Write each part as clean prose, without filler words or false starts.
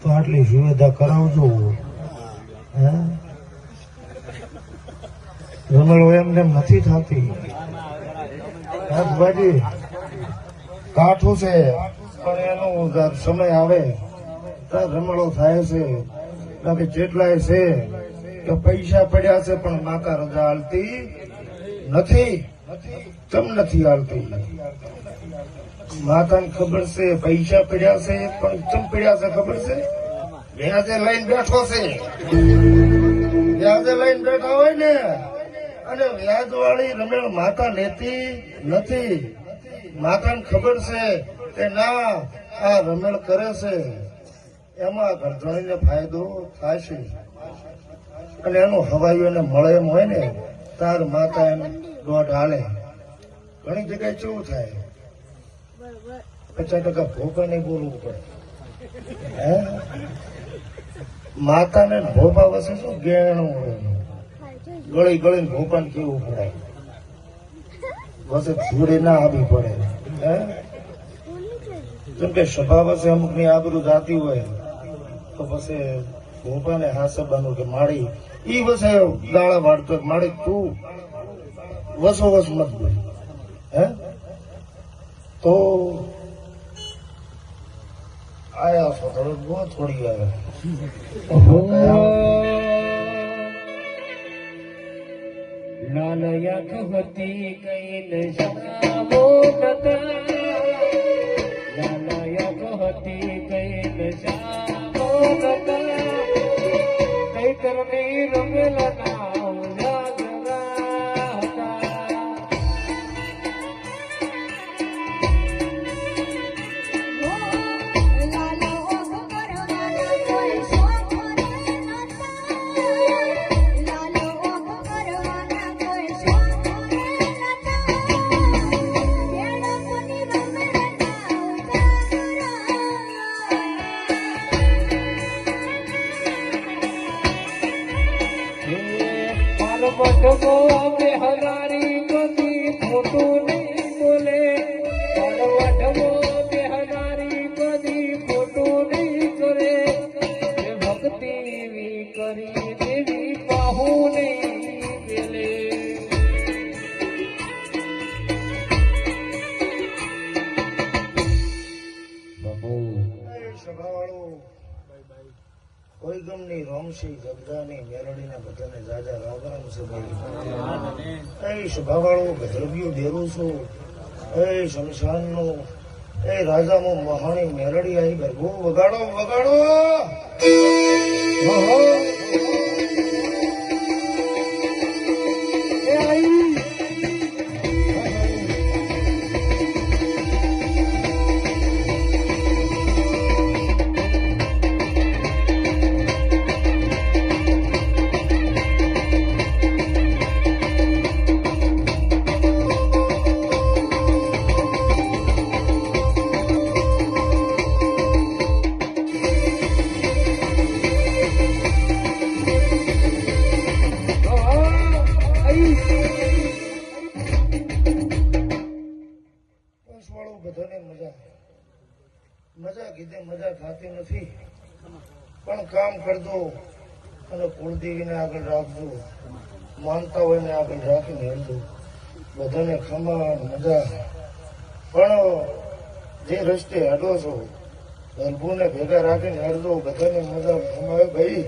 તો આટલી સુવિધા કરાવજો. હે રમણો એમને એમ નથી થતી. બાજી કાઠું છે પણ એનો સમય આવે ત્યારે રમણો થાય છે. બાકી જેટલાય છે કે પૈસા પડ્યા છે પણ માતા રજા હાલતી નથી. કેમ નથી હાલતી? માતાને ખબર છે પૈસા પડ્યા છે પણ કેમ પડ્યા છે ખબર છે? વ્યાજે લઈને બેઠો છે. વ્યાજે લઈને બેઠા હોય ને અને વ્યાજ વાળી રમેલ માતા લેતી નથી. માતાને ખબર છે કે ના આ રમેલ કરે છે એમાં ગરધણીને ફાયદો થાય છે અને એનું હવાઈઓને મળે એમ હોય ને તાર માતા એને દોઢ હાલે. ઘણી જગ્યાએ કેવું થાય 50% ભોપા નહીં બોલવું પડે. હે માતાને ભોપા વસે શું ગેણું ગળી ગળીને ભોપાને કેવું પડે વસે ધૂળે ના આવી પડે. હે જેમ કે સભા વસે અમુક ની આબરૂ જાતી હોય તો પછી ભોપાને હાસબાનું કે માળી ઈ વસે ગાળા વાળતો માળી તું વસો વસ મત બોલ. હે તો આયા છો બહુ થોડી આવે. લાલયા કહતી કઈ નશાવો નતા, લાલયા કહતી કઈ નશાવો નતા, કઈ તરની રમેલા નામ જાગરા હતા. વટવો અમે હરારી કદી ખોટું નહીં બોલે, વટવો અમે હરારી કદી ખોટું નહીં કરે, ભક્તિ એવી કરી દેવી બાહુ નહીં પેલે. કોઈ ગમની રોમશી જગદાની મેરડીના બધાને જાજા રાવરામ છે ભાઈ. એ સભાવાળો ગધરબીઓ ડેરું છું એ શમશાનનું એ રાજામાં મહાણી મેરડી આવી ગરબો વગાડો વગાડો. મજા કીધે મજા થતી નથી પણ કામ કરજો અને કુળદેવીને આગળ રાખજો, માનતા હોય ને આગળ રાખીને હેલજો. બધાને ખમા મજા પણ જે રસ્તે હેડો છો દલભુને ભેગા રાખીને હેડજો. બધાને મજા ખમાવે ભાઈ.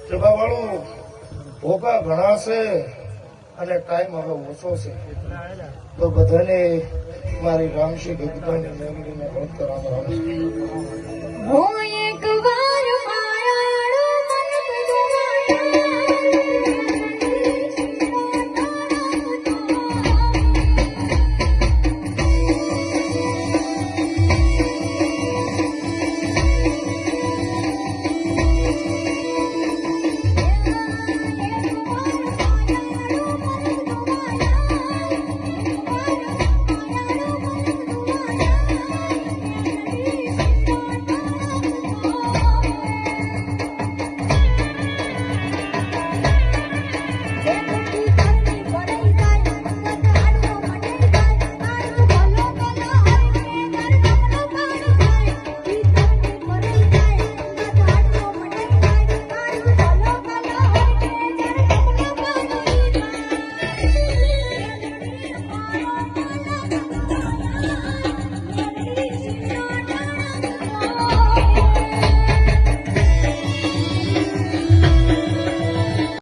સભાવાળું ભોપા ઘણા છે અને ટાઈમ હવે ઓછો છે તો બધાને મારી રામશી ભગવાનની મેળવીને ભક્ત રામ રામ.